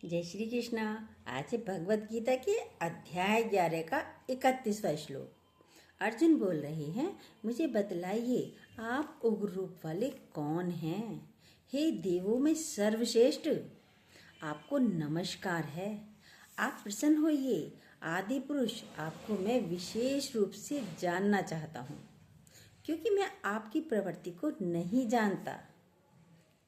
जय श्री कृष्णा। आज है भगवत गीता के अध्याय 11 का 31वां श्लोक। अर्जुन बोल रहे हैं, मुझे बतलाइए आप उग्र रूप वाले कौन हैं? हे देवों में सर्वश्रेष्ठ, आपको नमस्कार है। आप प्रसन्न होइए। आदि पुरुष, आपको मैं विशेष रूप से जानना चाहता हूँ, क्योंकि मैं आपकी प्रवृत्ति को नहीं जानता।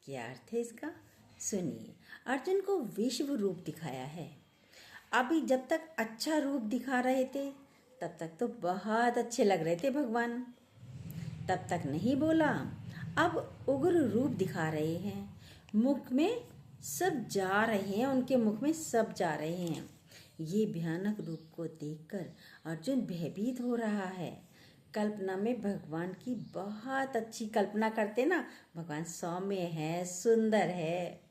क्या अर्थ है इसका? सुनिए। अर्जुन को विश्व रूप दिखाया है। अभी जब तक अच्छा रूप दिखा रहे थे तब तक तो बहुत अच्छे लग रहे थे भगवान, तब तक नहीं बोला। अब उग्र रूप दिखा रहे हैं, मुख में सब जा रहे हैं, उनके मुख में सब जा रहे हैं। ये भयानक रूप को देखकर अर्जुन भयभीत हो रहा है। कल्पना में भगवान की बहुत अच्छी कल्पना करते ना, भगवान सौम्य है, सुंदर है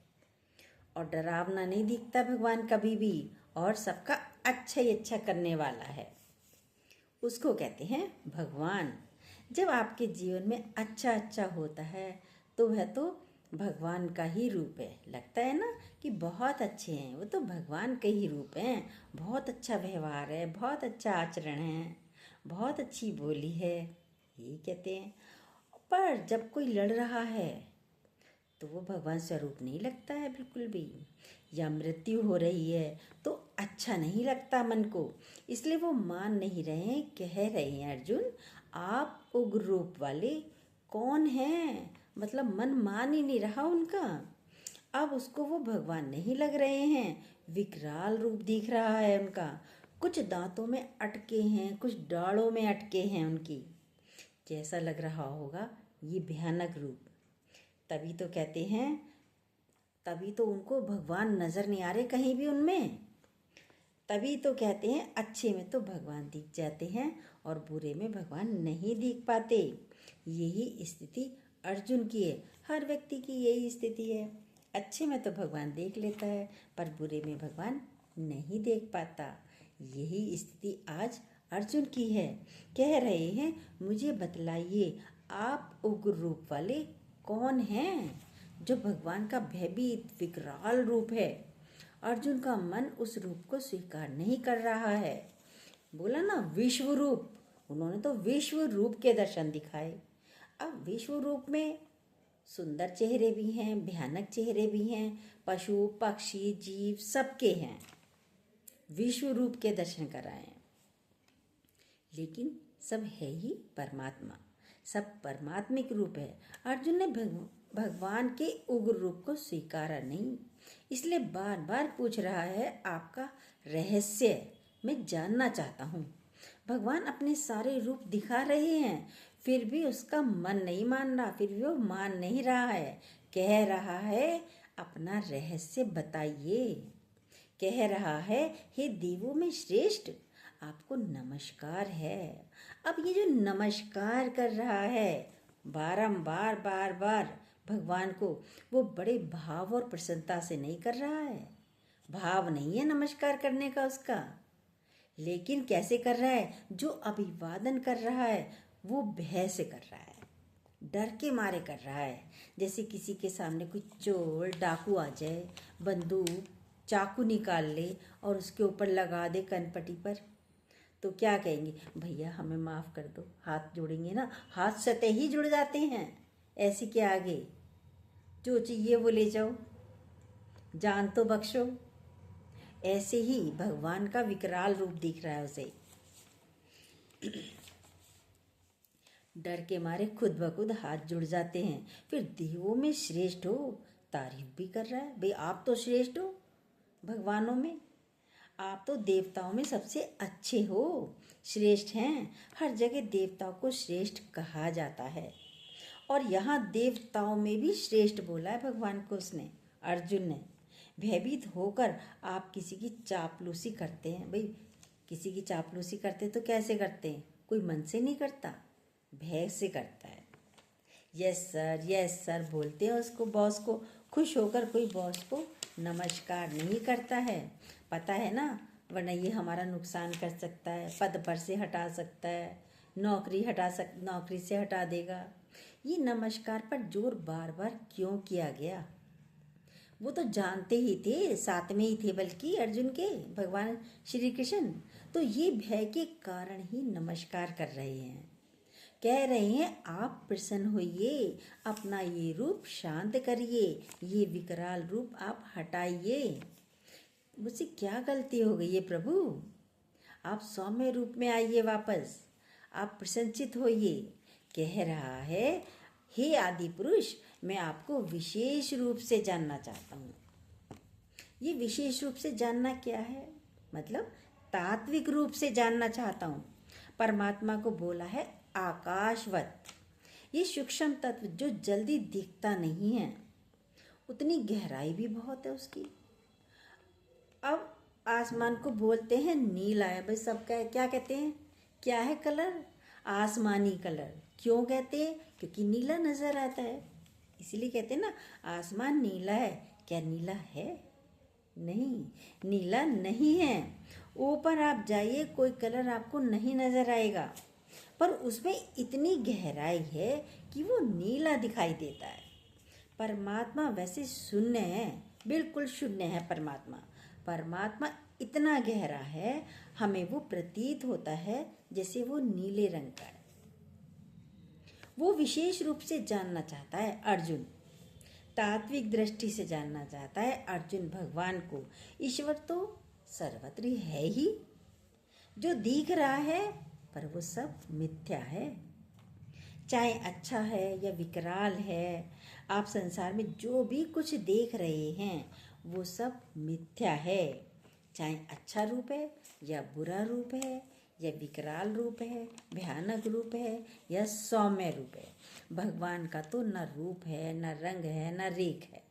और डरावना नहीं दिखता भगवान कभी भी, और सबका अच्छा ही अच्छा करने वाला है। उसको कहते हैं भगवान। जब आपके जीवन में अच्छा अच्छा होता है तो वह तो भगवान का ही रूप है। लगता है ना कि बहुत अच्छे हैं, वो तो भगवान के ही रूप हैं। बहुत अच्छा व्यवहार है, बहुत अच्छा आचरण है, बहुत अच्छी बोली है, यही कहते हैं। पर जब कोई लड़ रहा है तो वो भगवान स्वरूप नहीं लगता है बिल्कुल भी। या मृत्यु हो रही है तो अच्छा नहीं लगता मन को, इसलिए वो मान नहीं रहे हैं। कह रहे हैं अर्जुन, आप उग्र रूप वाले कौन हैं? मतलब मन मान ही नहीं रहा उनका। अब उसको वो भगवान नहीं लग रहे हैं, विकराल रूप दिख रहा है उनका। कुछ दांतों में अटके हैं, कुछ डालों में अटके हैं उनकी। कैसा लग रहा होगा ये भयानक रूप? तभी तो कहते हैं, तभी तो उनको भगवान नजर नहीं आ रहे कहीं भी उनमें। तभी तो कहते हैं अच्छे में तो भगवान दिख जाते हैं और बुरे में भगवान नहीं दिख पाते। यही स्थिति अर्जुन की है। हर व्यक्ति की यही स्थिति है। अच्छे में तो भगवान देख लेता है पर बुरे में भगवान नहीं देख पाता। यही स्थिति आज अर्जुन की है। कह रहे हैं, मुझे बतलाइए आप उग्र रूप वाले कौन हैं? जो भगवान का भयभीत विकराल रूप है। अर्जुन का मन उस रूप को स्वीकार नहीं कर रहा है। बोला ना विश्व रूप, उन्होंने तो विश्व रूप के दर्शन दिखाए। अब विश्व रूप में सुंदर चेहरे भी हैं, भयानक चेहरे भी हैं, पशु पक्षी जीव सबके हैं। विश्व रूप के दर्शन कराए, लेकिन सब है ही परमात्मा, सब परमात्मिक रूप है। अर्जुन ने भगवान के उग्र रूप को स्वीकारा नहीं, इसलिए बार बार पूछ रहा है, आपका रहस्य मैं जानना चाहता हूँ। भगवान अपने सारे रूप दिखा रहे हैं, फिर भी उसका मन नहीं मान रहा, फिर भी वो मान नहीं रहा है। कह रहा है, अपना रहस्य बताइए। कह रहा है, हे देवों में श्रेष्ठ, आपको नमस्कार है। अब ये जो नमस्कार कर रहा है बारंबार बार बार भगवान को, वो बड़े भाव और प्रसन्नता से नहीं कर रहा है। भाव नहीं है नमस्कार करने का उसका, लेकिन कैसे कर रहा है? जो अभिवादन कर रहा है वो भय से कर रहा है, डर के मारे कर रहा है। जैसे किसी के सामने कोई चोर डाकू आ जाए, बंदूक चाकू निकाल ले और उसके ऊपर लगा दे कनपटी पर, तो क्या कहेंगे? भैया हमें माफ़ कर दो। हाथ जोड़ेंगे ना, हाथ सतह ही जुड़ जाते हैं ऐसे के आगे। जो चाहिए वो ले जाओ, जान तो बख्शो। ऐसे ही भगवान का विकराल रूप दिख रहा है उसे। डर के मारे खुद ब खुद हाथ जुड़ जाते हैं। फिर देवों में श्रेष्ठ हो, तारीफ भी कर रहा है। भाई आप तो श्रेष्ठ हो भगवानों में, आप तो देवताओं में सबसे अच्छे हो, श्रेष्ठ हैं। हर जगह देवताओं को श्रेष्ठ कहा जाता है और यहाँ देवताओं में भी श्रेष्ठ बोला है भगवान को उसने, अर्जुन ने। भयभीत होकर आप किसी की चापलूसी करते हैं। भाई किसी की चापलूसी करते तो कैसे करते हैं? कोई मन से नहीं करता, भय से करता है। यस सर बोलते हैं उसको, बॉस को। खुश होकर कोई बॉस को नमस्कार नहीं करता है, पता है ना, वरना ये हमारा नुकसान कर सकता है, पद पर से हटा सकता है, नौकरी से हटा देगा। ये नमस्कार पर जोर बार बार क्यों किया गया? वो तो जानते ही थे, साथ में ही थे बल्कि अर्जुन के भगवान श्री कृष्ण। तो ये भय के कारण ही नमस्कार कर रहे हैं, कह रहे हैं आप प्रसन्न होइए, अपना ये रूप शांत करिए, ये विकराल रूप आप हटाइए। मुझसे क्या गलती हो गई है प्रभु, आप सौम्य रूप में आइए वापस, आप प्रसन्नचित होइए। कह रहा है हे आदि पुरुष, मैं आपको विशेष रूप से जानना चाहता हूँ। ये विशेष रूप से जानना क्या है, मतलब तात्विक रूप से जानना चाहता हूँ। परमात्मा को बोला है आकाशवत, ये सूक्ष्म तत्व जो जल्दी दिखता नहीं है, उतनी गहराई भी बहुत है उसकी। अब आसमान को बोलते हैं नीला है, भाई सब क्या कहते हैं, क्या है कलर, आसमानी कलर। क्यों कहते हैं, क्योंकि नीला नजर आता है, इसीलिए कहते हैं ना आसमान नीला है। क्या नीला है, नहीं, नीला नहीं है। ऊपर आप जाइए, कोई कलर आपको नहीं नजर आएगा, पर उसमें इतनी गहराई है कि वो नीला दिखाई देता है। परमात्मा वैसे शून्य है, बिल्कुल शून्य है परमात्मा। परमात्मा इतना गहरा है, हमें वो प्रतीत होता है जैसे वो नीले रंग का है। वो विशेष रूप से जानना चाहता है अर्जुन, तात्विक दृष्टि से जानना चाहता है अर्जुन भगवान को। ईश्वर तो सर्वत्र है ही, जो दिख रहा है पर वो सब मिथ्या है। चाहे अच्छा है या विकराल है, आप संसार में जो भी कुछ देख रहे हैं वो सब मिथ्या है। चाहे अच्छा रूप है या बुरा रूप है या विकराल रूप है, भयानक रूप है या सौम्य रूप है, भगवान का तो न रूप है, न रंग है, न रेख है।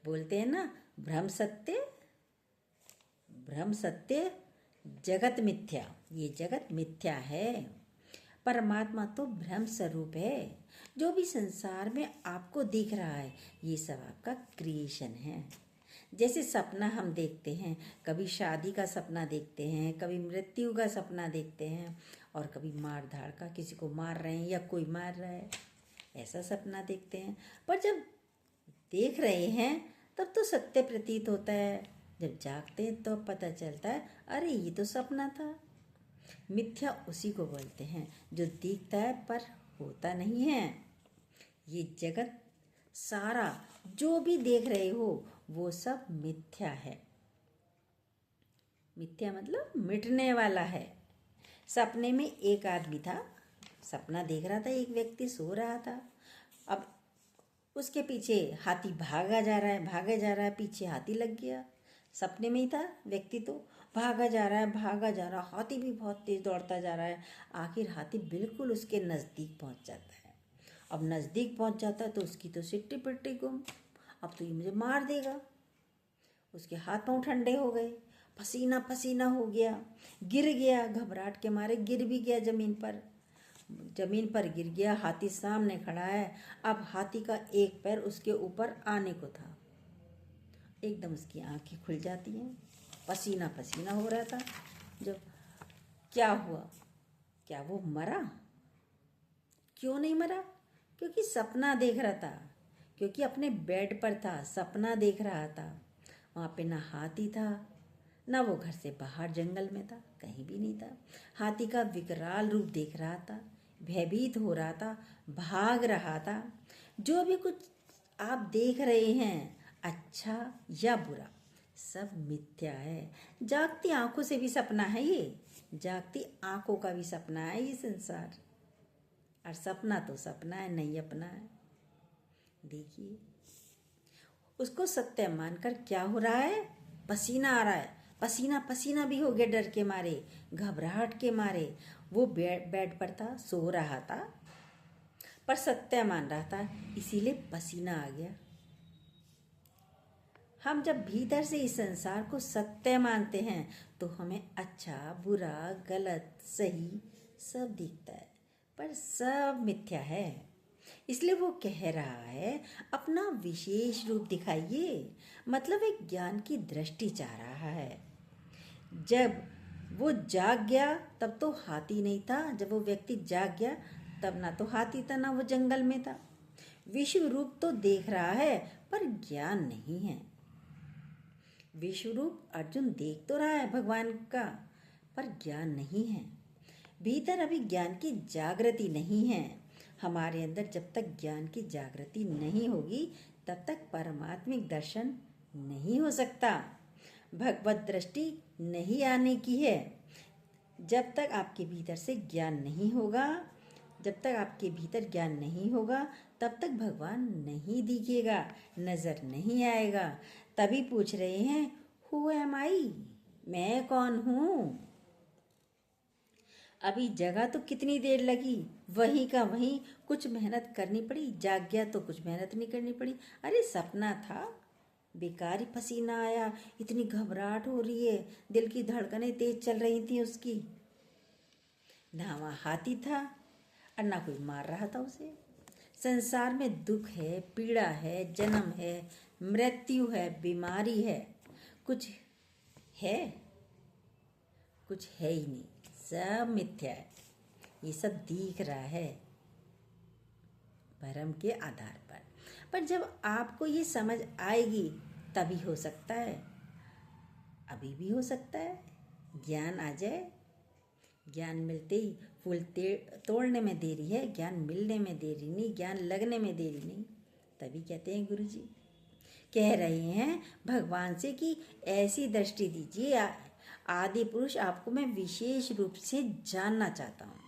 बोलते हैं ना भ्रम सत्य, भ्रम सत्य, जगत मिथ्या, ये जगत मिथ्या है। परमात्मा तो ब्रह्म स्वरूप है। जो भी संसार में आपको दिख रहा है ये सब आपका क्रिएशन है। जैसे सपना हम देखते हैं, कभी शादी का सपना देखते हैं, कभी मृत्यु का सपना देखते हैं, और कभी मार धाड़ का, किसी को मार रहे हैं या कोई मार रहा है, ऐसा सपना देखते हैं। पर जब देख रहे हैं तब तो सत्य प्रतीत होता है, जब जागते हैं तो पता चलता है अरे ये तो सपना था। मिथ्या उसी को बोलते हैं जो दिखता है पर होता नहीं है। ये जगत सारा जो भी देख रहे हो वो सब मिथ्या है। मिथ्या मतलब मिटने वाला है। सपने में एक आदमी था, सपना देख रहा था, एक व्यक्ति सो रहा था। अब उसके पीछे हाथी भागा जा रहा है, भागा जा रहा है, पीछे हाथी लग गया। सपने में ही था व्यक्ति, तो भागा जा रहा है, भागा जा रहा है, हाथी भी बहुत तेज दौड़ता जा रहा है। आखिर हाथी बिल्कुल उसके नज़दीक पहुंच जाता है। अब नज़दीक पहुंच जाता है तो उसकी तो सिट्टी पिट्टी गुम, अब तो ये मुझे मार देगा। उसके हाथ पांव ठंडे हो गए, पसीना पसीना हो गया, गिर गया, घबराहट के मारे गिर भी गया जमीन पर। जमीन पर गिर गया, हाथी सामने खड़ा है। अब हाथी का एक पैर उसके ऊपर आने को था, एकदम उसकी आंखें खुल जाती हैं, पसीना पसीना हो रहा था। जब क्या हुआ, क्या वो मरा? क्यों नहीं मरा? क्योंकि सपना देख रहा था, क्योंकि अपने बेड पर था, सपना देख रहा था। वहाँ पे ना हाथी था, ना वो घर से बाहर जंगल में था, कहीं भी नहीं था। हाथी का विकराल रूप देख रहा था, भयभीत हो रहा था, भाग रहा था। जो भी कुछ आप देख रहे हैं, अच्छा या बुरा, सब मिथ्या है। जागती आंखों से भी सपना है ये, जागती आंखों का भी सपना है ये संसार। और सपना तो सपना है, नहीं अपना है। देखिए उसको सत्य मानकर क्या हो रहा है, पसीना आ रहा है, पसीना पसीना भी हो गया डर के मारे, घबराहट के मारे। वो बेड पर था, सो रहा था, पर सत्य मान रहा था, इसीलिए पसीना आ गया। हम जब भीतर से इस संसार को सत्य मानते हैं तो हमें अच्छा बुरा गलत सही सब दिखता है, पर सब मिथ्या है। इसलिए वो कह रहा है अपना विशेष रूप दिखाइए, मतलब एक ज्ञान की दृष्टि चाह रहा है। जब वो जाग गया तब तो हाथी नहीं था, जब वो व्यक्ति जाग गया तब ना तो हाथी था ना वो जंगल में था। विश्व रूप तो देख रहा है पर ज्ञान नहीं है। विश्व रूप अर्जुन देख तो रहा है भगवान का, पर ज्ञान नहीं है। भीतर अभी ज्ञान की जागृति नहीं है। हमारे अंदर जब तक ज्ञान की जागृति नहीं होगी तब तक परमात्मिक दर्शन नहीं हो सकता, भगवत दृष्टि नहीं आने की है। जब तक आपके भीतर से ज्ञान नहीं होगा, जब तक आपके भीतर ज्ञान नहीं होगा तब तक भगवान नहीं दिखेगा, नजर नहीं आएगा। तभी पूछ रहे हैं, हु एम आई, मैं कौन हूँ। अभी जगह तो कितनी देर लगी, वहीं का वहीं कुछ मेहनत करनी पड़ी, जाग गया तो कुछ मेहनत नहीं करनी पड़ी। अरे सपना था, बेकार ही पसीना आया, इतनी घबराहट हो रही है, दिल की धड़कनें तेज चल रही थी उसकी। ना वहाँ हाथी था और ना कोई मार रहा था उसे। संसार में दुख है, पीड़ा है, जन्म है, मृत्यु है, बीमारी है, कुछ है? कुछ है ही नहीं, सब मिथ्या है। ये सब दिख रहा है भ्रम के आधार पर जब आपको ये समझ आएगी तभी हो सकता है, अभी भी हो सकता है, ज्ञान आ जाए। ज्ञान मिलते ही फूल तोड़ने में देरी है, ज्ञान मिलने में देरी नहीं, ज्ञान लगने में देरी नहीं। तभी कहते हैं गुरुजी कह रहे हैं भगवान से कि ऐसी दृष्टि दीजिए। आदि पुरुष आपको मैं विशेष रूप से जानना चाहता हूँ।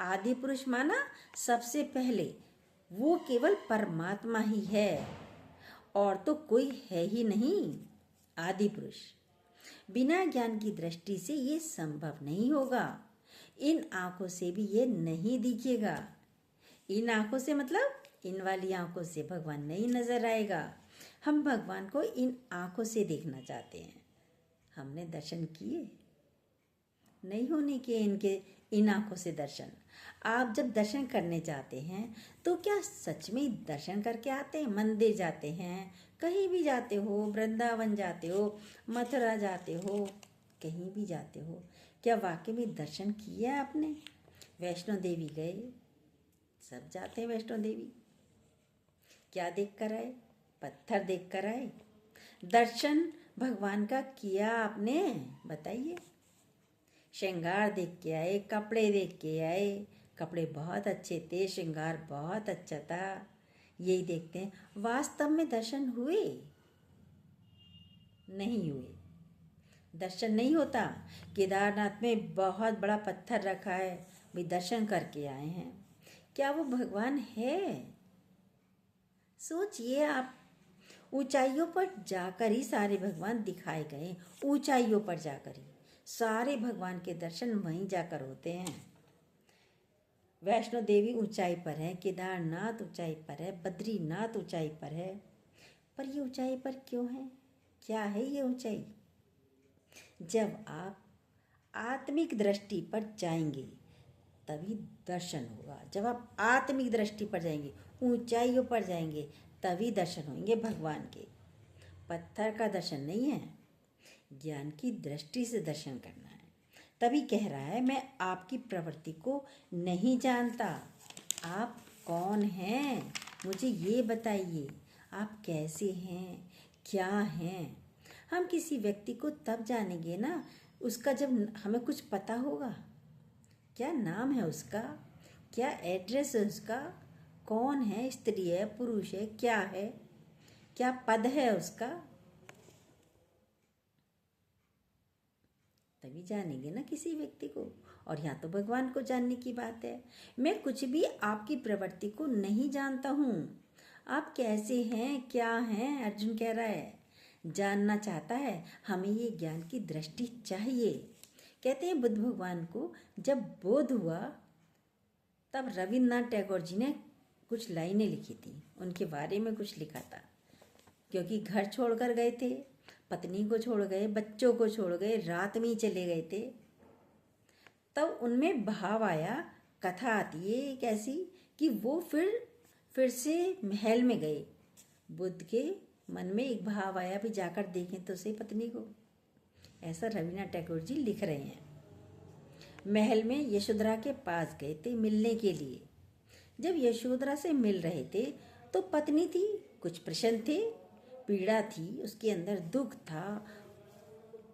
आदि पुरुष माना सबसे पहले वो केवल परमात्मा ही है, और तो कोई है ही नहीं। आदि पुरुष बिना ज्ञान की दृष्टि से ये संभव नहीं होगा। इन आंखों से भी ये नहीं दिखेगा। इन आंखों से मतलब इन वाली आंखों से भगवान नहीं नजर आएगा। हम भगवान को इन आंखों से देखना चाहते हैं। हमने दर्शन किए नहीं, होने के इनके इन आंखों से दर्शन। आप जब दर्शन करने जाते हैं तो क्या सच में दर्शन करके आते हैं? मंदिर जाते हैं, कहीं भी जाते हो, वृंदावन जाते हो, मथुरा जाते हो, कहीं भी जाते हो, क्या वाकई में दर्शन किया आपने? वैष्णो देवी गए, सब जाते हैं वैष्णो देवी, क्या देख कर आए? पत्थर देख कर आए। दर्शन भगवान का किया आपने? बताइए। श्रृंगार देख के आए, कपड़े देख के आए, कपड़े बहुत अच्छे थे, श्रृंगार बहुत अच्छा था, यही देखते हैं। वास्तव में दर्शन हुए? नहीं हुए, दर्शन नहीं होता। केदारनाथ में बहुत बड़ा पत्थर रखा है, भाई दर्शन करके आए हैं, क्या वो भगवान है? सोचिए आप। ऊंचाइयों पर जाकर ही सारे भगवान दिखाए गए, ऊंचाइयों पर जाकर ही सारे भगवान के दर्शन वहीं जाकर होते हैं। वैष्णो देवी ऊंचाई पर है, केदारनाथ ऊंचाई पर है, बद्रीनाथ ऊंचाई पर है, पर ये ऊंचाई पर क्यों है? क्या है ये ऊंचाई? जब आप आत्मिक दृष्टि पर जाएंगे तभी दर्शन होगा। जब आप आत्मिक दृष्टि पर जाएंगे, ऊंचाइयों पर जाएंगे, तभी दर्शन होंगे भगवान के। पत्थर का दर्शन नहीं है, ज्ञान की दृष्टि से दर्शन करना है। तभी कह रहा है मैं आपकी प्रवृत्ति को नहीं जानता। आप कौन हैं? मुझे ये बताइए, आप कैसे हैं, क्या हैं? हम किसी व्यक्ति को तब जानेंगे ना उसका जब हमें कुछ पता होगा। क्या नाम है उसका, क्या एड्रेस है उसका, कौन है, स्त्री है, पुरुष है, क्या है, क्या पद है उसका, तभी जानेंगे ना किसी व्यक्ति को। और यहाँ तो भगवान को जानने की बात है। मैं कुछ भी आपकी प्रवृत्ति को नहीं जानता हूँ। आप कैसे हैं, क्या हैं, अर्जुन कह रहा है, जानना चाहता है। हमें ये ज्ञान की दृष्टि चाहिए। कहते हैं बुद्ध भगवान को जब बोध हुआ तब रविन्द्रनाथ टैगोर जी ने कुछ लाइनें लिखी थी, उनके बारे में कुछ लिखा था। क्योंकि घर छोड़कर गए थे, पत्नी को छोड़ गए, बच्चों को छोड़ गए, रात में ही चले गए थे, तब उनमें भाव आया। कथा आती है एक ऐसी कि वो फिर से महल में गए। बुद्ध के मन में एक भाव आया भी जाकर देखें तो सही पत्नी को। ऐसा रविन्द्रनाथ टैगोर जी लिख रहे हैं। महल में यशोधरा के पास गए थे मिलने के लिए। जब यशोधरा से मिल रहे थे तो पत्नी थी, कुछ प्रश्न थे, पीड़ा थी, उसके अंदर दुख था,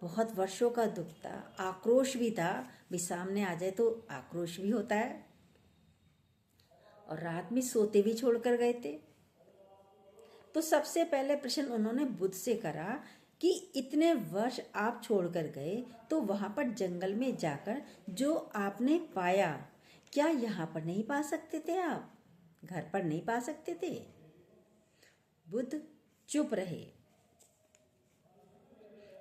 बहुत वर्षों का दुख था, आक्रोश भी था। भी सामने आ जाए तो आक्रोश भी होता है। और रात में सोते भी छोड़कर गए थे। तो सबसे पहले प्रश्न उन्होंने बुद्ध से करा कि इतने वर्ष आप छोड़कर गए तो वहां पर जंगल में जाकर जो आपने पाया, क्या यहाँ पर नहीं पा सकते थे? आप घर पर नहीं पा सकते थे? बुद्ध चुप रहे।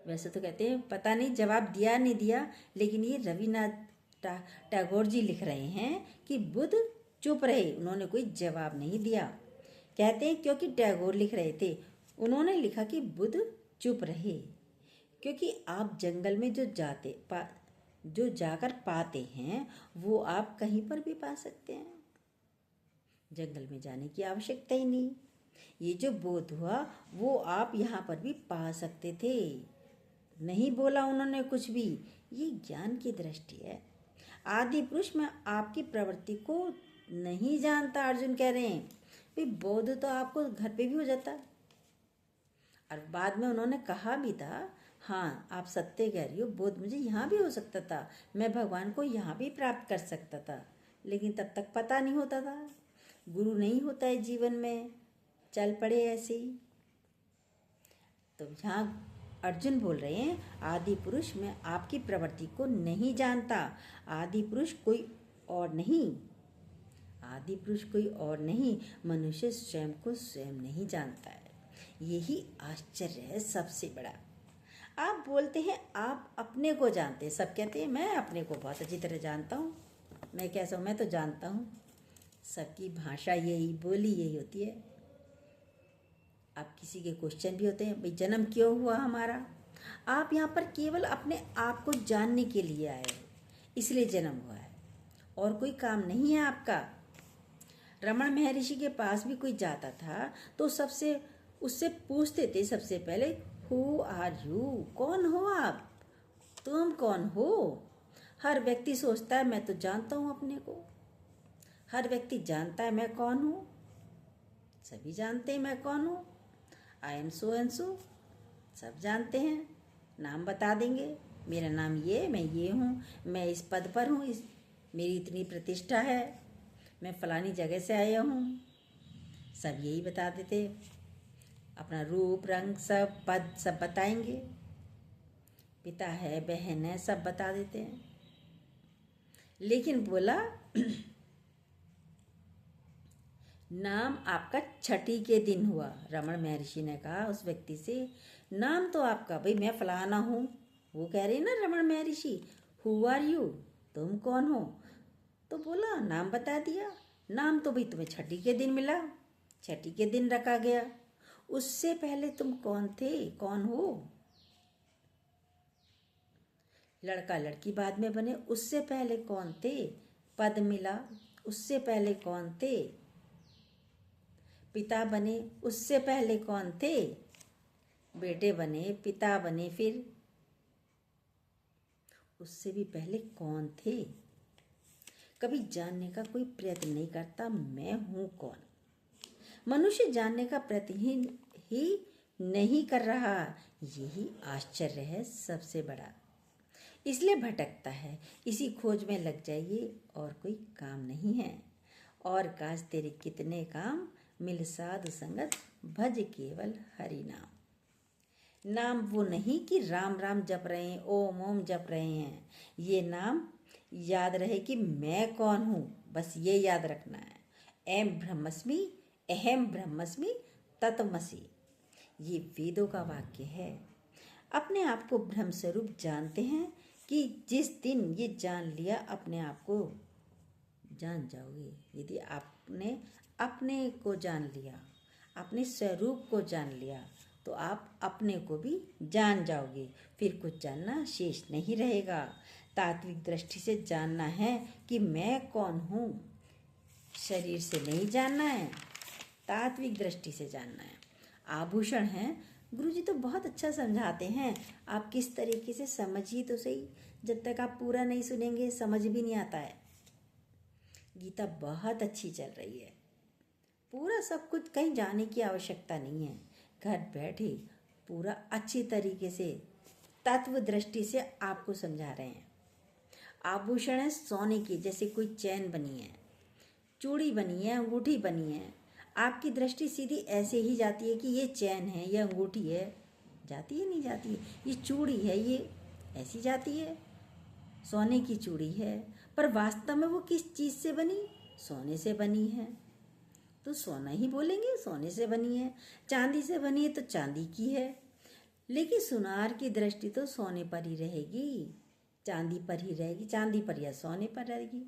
वैसे तो कहते हैं पता नहीं जवाब दिया नहीं दिया, लेकिन ये रविन्द्रनाथ टैगोर जी लिख रहे हैं कि बुद्ध चुप रहे, उन्होंने कोई जवाब नहीं दिया। कहते हैं क्योंकि टैगोर लिख रहे थे, उन्होंने लिखा कि बुद्ध चुप रहे क्योंकि आप जंगल में जो जाकर पाते हैं वो आप कहीं पर भी पा सकते हैं। जंगल में जाने की आवश्यकता ही नहीं। ये जो बोध हुआ वो आप यहाँ पर भी पा सकते थे। नहीं बोला उन्होंने कुछ भी। ये ज्ञान की दृष्टि है। आदि पुरुष में आपकी प्रवृत्ति को नहीं जानता, अर्जुन कह रहे हैं। भाई बोध तो आपको घर पे भी हो जाता। और बाद में उन्होंने कहा भी था, हाँ आप सत्य कह रही हो, बोध मुझे यहाँ भी हो सकता था, मैं भगवान को यहाँ भी प्राप्त कर सकता था, लेकिन तब तक पता नहीं होता था। गुरु नहीं होता है जीवन में, चल पड़े ऐसे ही। तो यहाँ अर्जुन बोल रहे हैं आदि पुरुष में आपकी प्रवृत्ति को नहीं जानता। आदि पुरुष कोई और नहीं, आदि पुरुष कोई और नहीं, मनुष्य स्वयं को स्वयं नहीं जानता है। यही आश्चर्य है सबसे बड़ा। आप बोलते हैं आप अपने को जानते हैं, सब कहते हैं मैं अपने को बहुत अच्छी तरह जानता हूँ, मैं कैसा हूँ, मैं तो जानता हूँ। सबकी भाषा यही, बोली यही होती है। आप किसी के क्वेश्चन भी होते हैं, भाई जन्म क्यों हुआ हमारा? आप यहाँ पर केवल अपने आप को जानने के लिए आए हो, इसलिए जन्म हुआ है, और कोई काम नहीं है आपका। रमण महर्षि के पास भी कोई जाता था तो उससे पूछते थे सबसे पहले, हु आर यू, कौन हो आप, तुम कौन हो? हर व्यक्ति सोचता है मैं तो जानता हूँ अपने को, हर व्यक्ति जानता है मैं कौन हूँ, सभी जानते हैं मैं कौन हूँ, I am so and so, सब जानते हैं, नाम बता देंगे, मेरा नाम ये, मैं ये हूँ, मैं इस पद पर हूँ, मेरी इतनी प्रतिष्ठा है, मैं फलानी जगह से आया हूँ, सब यही बता देते। अपना रूप रंग सब पद सब बताएंगे, पिता है बहन है सब बता देते हैं। लेकिन बोला नाम आपका छठी के दिन हुआ। रमण महर्षि ने कहा उस व्यक्ति से, नाम तो आपका, भाई मैं फलाना हूँ, वो कह रही ना रमण महर्षि, हु आर यू, तुम कौन हो? तो बोला नाम बता दिया। नाम तो भाई तुम्हें छठी के दिन मिला, छठी के दिन रखा गया, उससे पहले तुम कौन थे, कौन हो? लड़का लड़की बाद में बने, उससे पहले कौन थे? पद मिला, उससे पहले कौन थे? पिता बने, उससे पहले कौन थे? बेटे बने, पिता बने, फिर उससे भी पहले कौन थे? कभी जानने का कोई प्रयत्न नहीं करता मैं हूं कौन। मनुष्य जानने का प्रयत्न ही नहीं कर रहा, यही आश्चर्य है सबसे बड़ा। इसलिए भटकता है, इसी खोज में लग जाइए, और कोई काम नहीं है। और काज तेरे कितने काम, मिल साधु संगत, भज केवल हरि नाम। नाम वो नहीं कि राम राम जप रहे हैं, ओम ओम जप रहे हैं। ये नाम याद रहे कि मैं कौन हूँ, बस ये याद रखना है। एम ब्रह्मस्मि अहम ब्रह्मस्मि तत्वमसि, ये वेदों का वाक्य है। अपने आप को ब्रह्म स्वरूप जानते हैं कि जिस दिन ये जान लिया, अपने आप को जान जाओगे। यदि आपने अपने को जान लिया, अपने स्वरूप को जान लिया, तो आप अपने को भी जान जाओगे, फिर कुछ जानना शेष नहीं रहेगा। तात्विक दृष्टि से जानना है कि मैं कौन हूँ, शरीर से नहीं जानना है, तात्विक दृष्टि से जानना है। आभूषण है, गुरुजी तो बहुत अच्छा समझाते हैं, आप किस तरीके से समझिए तो सही, जब तक आप पूरा नहीं सुनेंगे समझ भी नहीं आता है। गीता बहुत अच्छी चल रही है, पूरा सब कुछ कहीं जाने की आवश्यकता नहीं है, घर बैठे पूरा अच्छी तरीके से तत्व दृष्टि से आपको समझा रहे हैं। आभूषण है सोने की, जैसे कोई चैन बनी है, चूड़ी बनी है, अंगूठी बनी है, आपकी दृष्टि सीधी ऐसे ही जाती है कि ये चैन है, ये अंगूठी है, जाती है नहीं जाती है, ये चूड़ी है, ये ऐसी जाती है, सोने की चूड़ी है, पर वास्तव में वो किस चीज़ से बनी? सोने से बनी है, तो सोना ही बोलेंगे, सोने से बनी है। चांदी से बनी है तो चांदी की है, लेकिन सुनार की दृष्टि तो सोने पर ही रहेगी, चांदी पर ही रहेगी, चांदी पर या सोने पर रहेगी।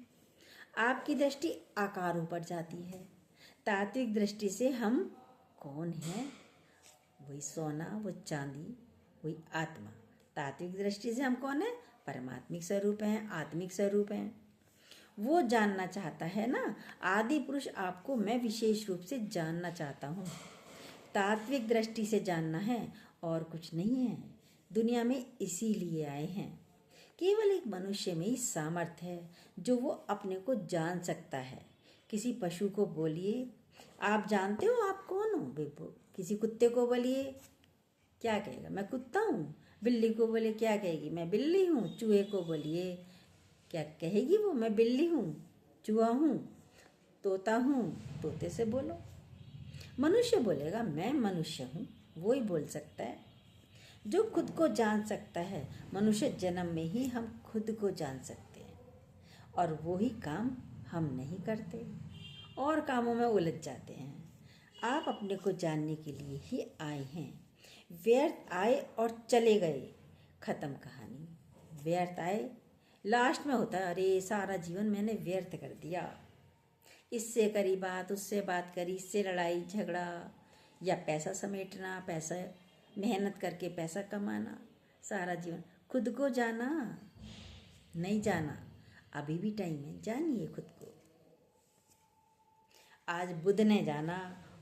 आपकी दृष्टि आकारों पर जाती है। तात्विक दृष्टि से हम कौन हैं? वही सोना, वो चांदी, वही आत्मा। तात्विक दृष्टि से हम कौन है? परमात्मिक स्वरूप हैं, आत्मिक स्वरूप हैं। वो जानना चाहता है ना, आदि पुरुष आपको मैं विशेष रूप से जानना चाहता हूँ। तात्विक दृष्टि से जानना है और कुछ नहीं है। दुनिया में इसीलिए आए हैं। केवल एक मनुष्य में ही सामर्थ्य है जो वो अपने को जान सकता है। किसी पशु को बोलिए आप जानते हो आप कौन हो, किसी कुत्ते को बोलिए क्या कहेगा, मैं कुत्ता हूँ। बिल्ली को बोले क्या कहेगी, मैं बिल्ली हूँ। चूहे को बोलिए क्या कहेगी वो, मैं बिल्ली हूँ, चूहा हूँ। तोता हूँ, तोते से बोलो। मनुष्य बोलेगा मैं मनुष्य हूँ, वो ही बोल सकता है जो खुद को जान सकता है। मनुष्य जन्म में ही हम खुद को जान सकते हैं, और वो ही काम हम नहीं करते और कामों में उलझ जाते हैं। आप अपने को जानने के लिए ही आए हैं। व्यर्थ आए और चले गए, खत्म कहानी। व्यर्थ आए, लास्ट में होता है अरे सारा जीवन मैंने व्यर्थ कर दिया, इससे करी बात, उससे बात करी, इससे लड़ाई झगड़ा, या पैसा समेटना, पैसा मेहनत करके पैसा कमाना, सारा जीवन। खुद को जाना नहीं जाना, अभी भी टाइम है, जानिए खुद को। आज बुद्ध ने जाना,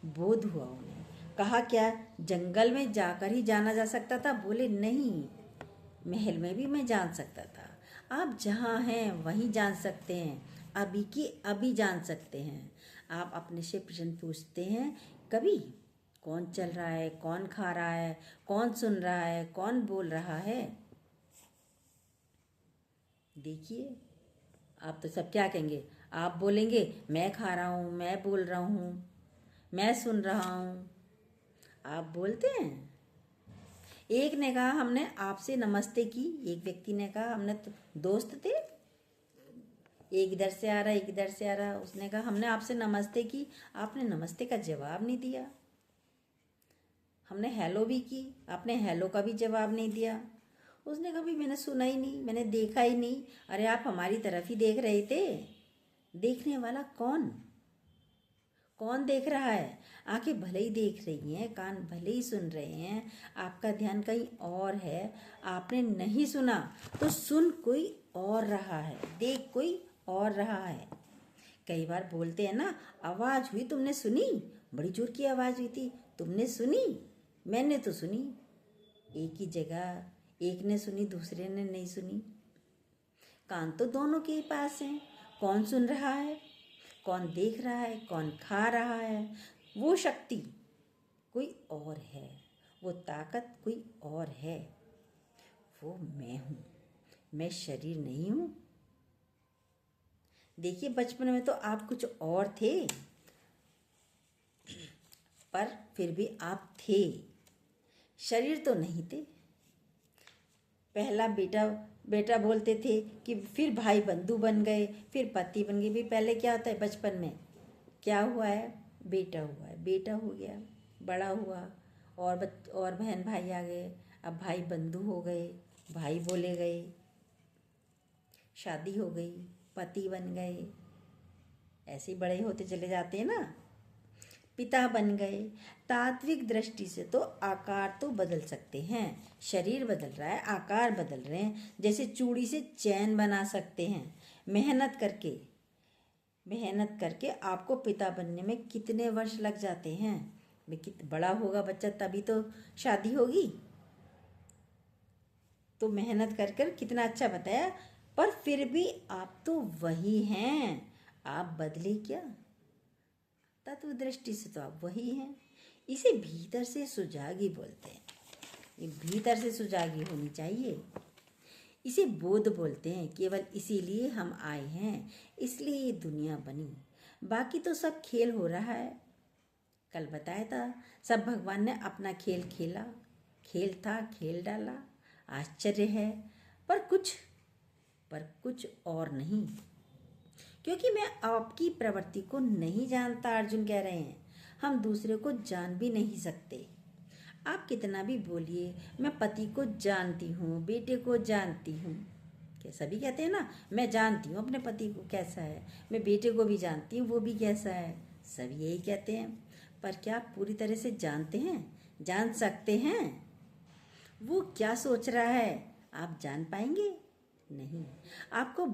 बोध हुआ उन्हें। कहा क्या जंगल में जाकर ही जाना जा सकता था? बोले नहीं, महल में भी मैं जान सकता था। आप जहाँ हैं वहीं जान सकते हैं, अभी की अभी जान सकते हैं। आप अपने से प्रश्न पूछते हैं कभी, कौन चल रहा है, कौन खा रहा है, कौन सुन रहा है, कौन बोल रहा है? देखिए, आप तो सब क्या कहेंगे, आप बोलेंगे मैं खा रहा हूँ, मैं बोल रहा हूँ, मैं सुन रहा हूँ। आप बोलते हैं। एक ने कहा हमने आपसे नमस्ते की, एक व्यक्ति ने कहा, हमने तो दोस्त थे, एक इधर से आ रहा एक इधर से आ रहा, उसने कहा हमने आपसे नमस्ते की, आपने नमस्ते का जवाब नहीं दिया। हमने हेलो भी की, आपने हेलो का भी जवाब नहीं दिया। उसने कहा भाई मैंने सुना ही नहीं, मैंने देखा ही नहीं। अरे आप हमारी तरफ ही देख रहे थे। देखने वाला कौन? कौन देख रहा है? आंखें भले ही देख रही हैं, कान भले ही सुन रहे हैं, आपका ध्यान कहीं और है। आपने नहीं सुना तो सुन कोई और रहा है, देख कोई और रहा है। कई बार बोलते हैं ना, आवाज़ हुई तुमने सुनी, बड़ी जोर की आवाज़ हुई थी, तुमने सुनी? मैंने तो सुनी। एक ही जगह, एक ने सुनी दूसरे ने नहीं सुनी। कान तो दोनों के पास हैं। कौन सुन रहा है, कौन देख रहा है, कौन खा रहा है? वो शक्ति कोई और है, वो ताकत कोई और है। वो मैं हूँ, मैं शरीर नहीं हूँ। देखिए बचपन में तो आप कुछ और थे, पर फिर भी आप थे, शरीर तो नहीं थे। पहला बेटा बेटा बोलते थे कि फिर भाई बंधु बन गए, फिर पति बन गए। भी पहले क्या होता है बचपन में, क्या हुआ है? बेटा हुआ है, बेटा हो गया, बड़ा हुआ, और बहन भाई आ गए, अब भाई बंधु हो गए, भाई बोले गए, शादी हो गई, पति बन गए, ऐसे बड़े होते चले जाते हैं ना, पिता बन गए। तात्विक दृष्टि से तो आकार तो बदल सकते हैं, शरीर बदल रहा है, आकार बदल रहे हैं। जैसे चूड़ी से चैन बना सकते हैं। मेहनत करके आपको पिता बनने में कितने वर्ष लग जाते हैं? बड़ा होगा बच्चा तभी तो शादी होगी। तो मेहनत कर कर कितना अच्छा बताया, पर फिर भी आप तो वही हैं, आप बदले क्या? तत्व दृष्टि से तो आप वही हैं। इसे भीतर से सुजागी बोलते हैं। ये भीतर से सुजागी होनी चाहिए। इसे बोध बोलते हैं। केवल इसीलिए हम आए हैं, इसलिए ये दुनिया बनी। बाकी तो सब खेल हो रहा है। कल बताया था, सब भगवान ने अपना खेल खेला। खेल था, खेल डाला। आश्चर्य है, पर कुछ और नहीं। क्योंकि मैं आपकी प्रवृत्ति को नहीं जानता, अर्जुन कह रहे हैं। हम दूसरे को जान भी नहीं सकते। आप कितना भी बोलिए, मैं पति को जानती हूँ, बेटे को जानती हूँ। क्या सभी कहते हैं ना, मैं जानती हूँ अपने पति को कैसा है, मैं बेटे को भी जानती हूँ वो भी कैसा है। सभी यही कहते हैं। पर क्या आप पूरी तरह से जानते हैं, जान सकते हैं? वो क्या सोच रहा है आप जान पाएंगे? नहीं। आपका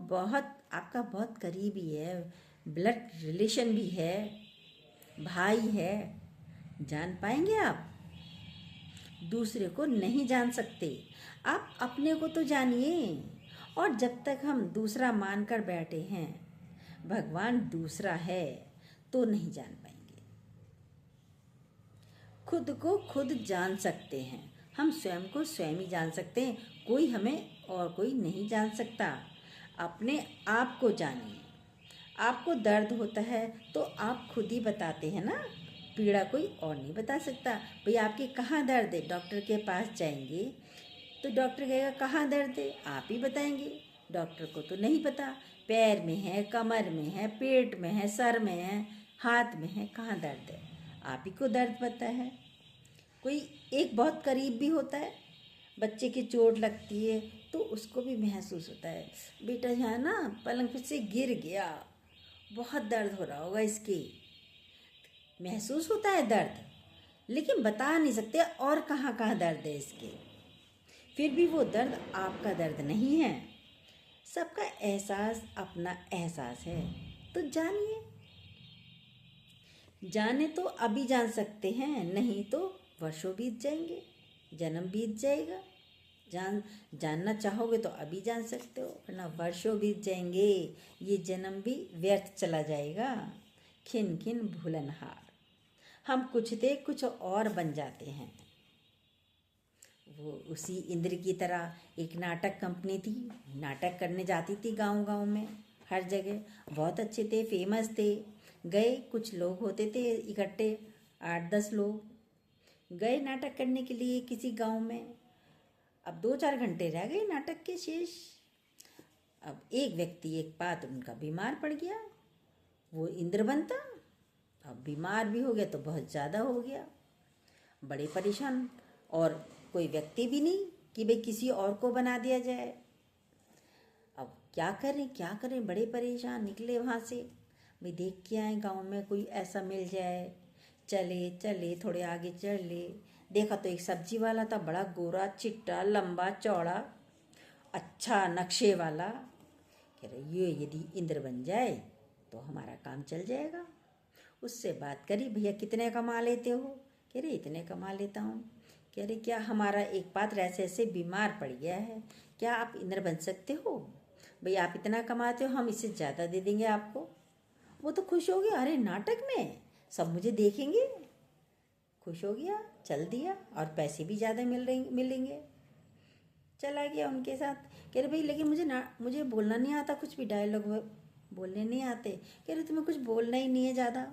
बहुत करीबी है, ब्लड रिलेशन भी है, भाई है। जान पाएंगे आप? दूसरे को नहीं जान सकते। आप अपने को तो जानिए। और जब तक हम दूसरा मानकर बैठे हैं भगवान दूसरा है, तो नहीं जान पाएंगे। खुद को खुद जान सकते हैं। हम स्वयं को स्वयं ही जान सकते हैं। कोई हमें और कोई नहीं जान सकता। अपने आप को जानिए। आपको दर्द होता है तो आप खुद ही बताते हैं ना, पीड़ा कोई और नहीं बता सकता। भाई आपके कहाँ दर्द है, डॉक्टर के पास जाएंगे तो डॉक्टर कहेगा कहाँ दर्द है, आप ही बताएंगे। डॉक्टर को तो नहीं पता, पैर में है, कमर में है, पेट में है, सर में है, हाथ में है, कहाँ दर्द है, आप ही को दर्द पता है। कोई एक बहुत करीब भी होता है, बच्चे की चोट लगती है तो उसको भी महसूस होता है, बेटा यहाँ ना पलंग पे से गिर गया, बहुत दर्द हो रहा होगा इसके। महसूस होता है दर्द, लेकिन बता नहीं सकते और कहाँ कहाँ दर्द है इसके। फिर भी वो दर्द आपका दर्द नहीं है। सबका एहसास अपना एहसास है। तो जानिए। जाने तो अभी जान सकते हैं, नहीं तो वर्षों बीत जाएंगे, जन्म बीत जाएगा। जानना चाहोगे तो अभी जान सकते हो, वरना वर्षों बीत जाएंगे, ये जन्म भी व्यर्थ चला जाएगा। खिन खिन भूलनहार। हम कुछ थे कुछ और बन जाते हैं। वो उसी इंद्र की तरह एक नाटक कंपनी थी, नाटक करने जाती थी गांव गांव में, हर जगह। बहुत अच्छे थे, फेमस थे। गए, कुछ लोग होते थे इकट्ठे, 8-10 लोग गए नाटक करने के लिए किसी गांव में। अब 2-4 घंटे रह गए नाटक के शेष। अब एक व्यक्ति, एक पात्र उनका बीमार पड़ गया। वो इंद्र बनता, अब बीमार भी हो गया तो बहुत ज़्यादा हो गया, बड़े परेशान। और कोई व्यक्ति भी नहीं कि भाई किसी और को बना दिया जाए। अब क्या करें, बड़े परेशान निकले वहाँ से। भाई देख के आए गांव में कोई ऐसा मिल जाए। चले थोड़े आगे चले, देखा तो एक सब्जी वाला था, बड़ा गोरा चिट्टा, लंबा चौड़ा, अच्छा नक्शे वाला। कह रहे ये यदि इंद्र बन जाए तो हमारा काम चल जाएगा। उससे बात करी, भैया कितने कमा लेते हो? कह रहे इतने कमा लेता हूँ। कह रहे क्या हमारा एक पात्र ऐसे ऐसे बीमार पड़ गया है, क्या आप इंद्र बन सकते हो? भाई आप इतना कमाते हो, हम इससे ज़्यादा दे देंगे आपको। वो तो खुश हो गया, अरे नाटक में सब मुझे देखेंगे। खुश हो गया, चल दिया, और पैसे भी ज़्यादा मिलेंगे। चला गया उनके साथ। कह रहे भाई लेकिन मुझे बोलना नहीं आता, कुछ भी डायलॉग बोलने नहीं आते। कह रहे तुम्हें कुछ बोलना ही नहीं है ज़्यादा,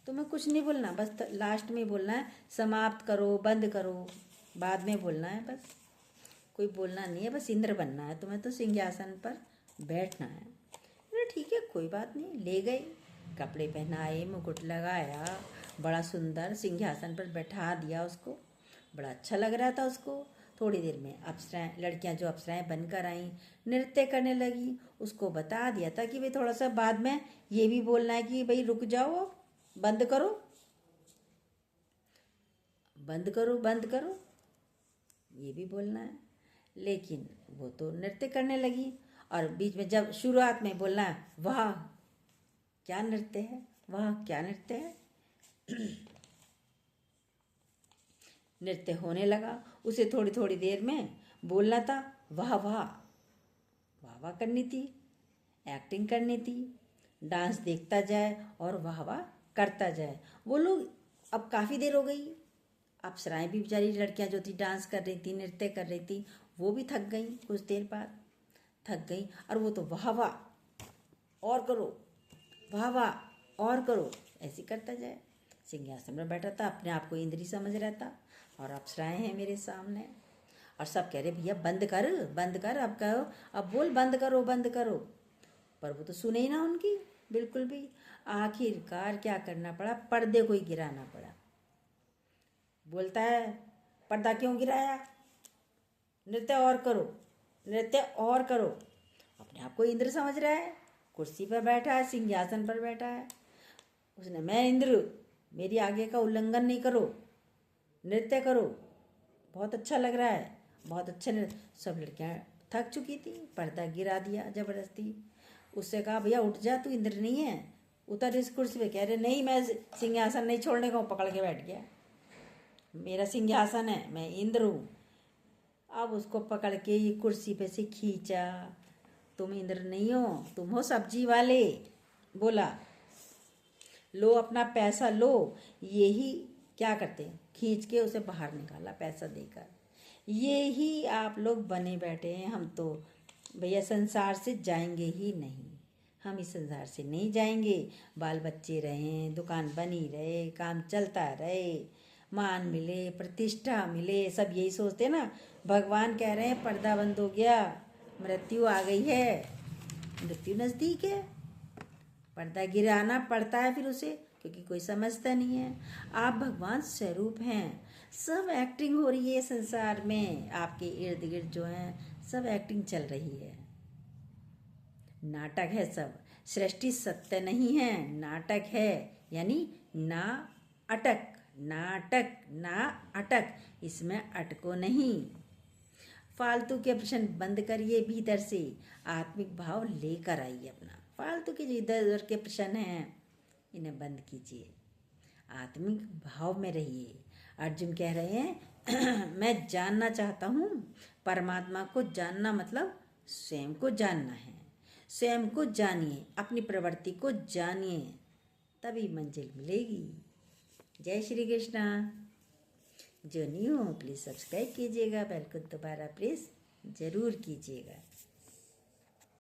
तुम्हें कुछ नहीं बोलना, बस लास्ट में बोलना है, समाप्त करो, बंद करो, बाद में बोलना है, बस कोई बोलना नहीं है, बस इंद्र बनना है तुम्हें, तो सिंहासन पर बैठना है। अरे ठीक है, कोई बात नहीं। ले गए, कपड़े पहनाए, मुकुट लगाया, बड़ा सुंदर सिंहासन पर बैठा दिया उसको। बड़ा अच्छा लग रहा था उसको। थोड़ी देर में अप्सराएं, लड़कियां जो अप्सराएं बनकर आईं, नृत्य करने लगी। उसको बता दिया था कि भाई थोड़ा सा बाद में ये भी बोलना है कि भाई रुक जाओ, बंद करो, बंद करो, बंद करो, ये भी बोलना है। लेकिन वो तो नृत्य करने लगी, और बीच में जब शुरुआत में बोलना है, वाह क्या नृत्य है, वाह क्या नृत्य है, नृत्य होने लगा। उसे थोड़ी थोड़ी देर में बोलना था, वाह वाह, वाह वाह करनी थी, एक्टिंग करनी थी, डांस देखता जाए और वाह वाह करता जाए। वो लोग अब काफ़ी देर हो गई। अप्सराएं भी बेचारी लड़कियां जो थी डांस कर रही थी, नृत्य कर रही थी, वो भी थक गई। कुछ देर बाद थक गई और वो तो वाह वाह और करो, वाह वाह और करो, ऐसे करता जाए। सिंहासन में बैठा था, अपने आप को इंद्री समझ रहा था और अप्सराएं हैं मेरे सामने और सब कह रहे भैया बंद कर, बंद कर, अब कहो, अब बोल, बंद करो, बंद करो। पर वो तो सुने ही ना उनकी बिल्कुल भी। आखिरकार क्या करना पड़ा, पर्दे को ही गिराना पड़ा। बोलता है पर्दा क्यों गिराया, नृत्य और करो, नृत्य और करो। अपने आप को इंद्र समझ रहा है, कुर्सी पर बैठा है, सिंहासन पर बैठा है। उसने मैं इंद्र, मेरी आज्ञा का उल्लंघन नहीं करो, नृत्य करो, बहुत अच्छा लग रहा है, बहुत अच्छा नृत्य। सब लड़कियां थक चुकी थी, पर्दा गिरा दिया जबरदस्ती। उससे कहा भैया उठ जा, तू इंद्र नहीं है, उतर इस कुर्सी पे। कह रहे नहीं, मैं सिंहासन नहीं छोड़ने को, पकड़ के बैठ गया। मेरा सिंहासन है, मैं इंद्र हूँ। अब उसको पकड़ के ये कुर्सी पे से खींचा। तुम इंद्र नहीं हो, तुम हो सब्जी वाले। बोला लो अपना पैसा लो। यही क्या करते हैं, खींच के उसे बाहर निकाला पैसा देकर। ये ही आप लोग बने बैठे हैं। हम तो भैया संसार से जाएंगे ही नहीं, हम इस संसार से नहीं जाएंगे। बाल बच्चे रहें, दुकान बनी रहे, काम चलता रहे, मान मिले, प्रतिष्ठा मिले, सब यही सोचते ना। भगवान कह रहे हैं पर्दा बंद हो गया, मृत्यु आ गई है, मृत्यु नज़दीक है। पर्दा गिराना पड़ता है फिर उसे, क्योंकि कोई समझता नहीं है। आप भगवान स्वरूप हैं, सब एक्टिंग हो रही है संसार में, आपके इर्द गिर्द जो हैं सब एक्टिंग चल रही है, नाटक है सब। सृष्टि सत्य नहीं है, नाटक है। यानी ना अटक, नाटक ना अटक, इसमें अटको नहीं। फालतू के प्रश्न बंद करिए, भीतर से आत्मिक भाव लेकर आइए अपना। फालतू के जो इधर उधर के प्रश्न हैं इन्हें बंद कीजिए, आत्मिक भाव में रहिए। अर्जुन कह रहे हैं मैं जानना चाहता हूँ। परमात्मा को जानना मतलब स्वयं को जानना है। स्वयं को जानिए, अपनी प्रवृत्ति को जानिए, तभी मंजिल मिलेगी। जय श्री कृष्णा। जो न्यू हो प्लीज़ सब्सक्राइब कीजिएगा, बेल को दोबारा प्रेस ज़रूर कीजिएगा।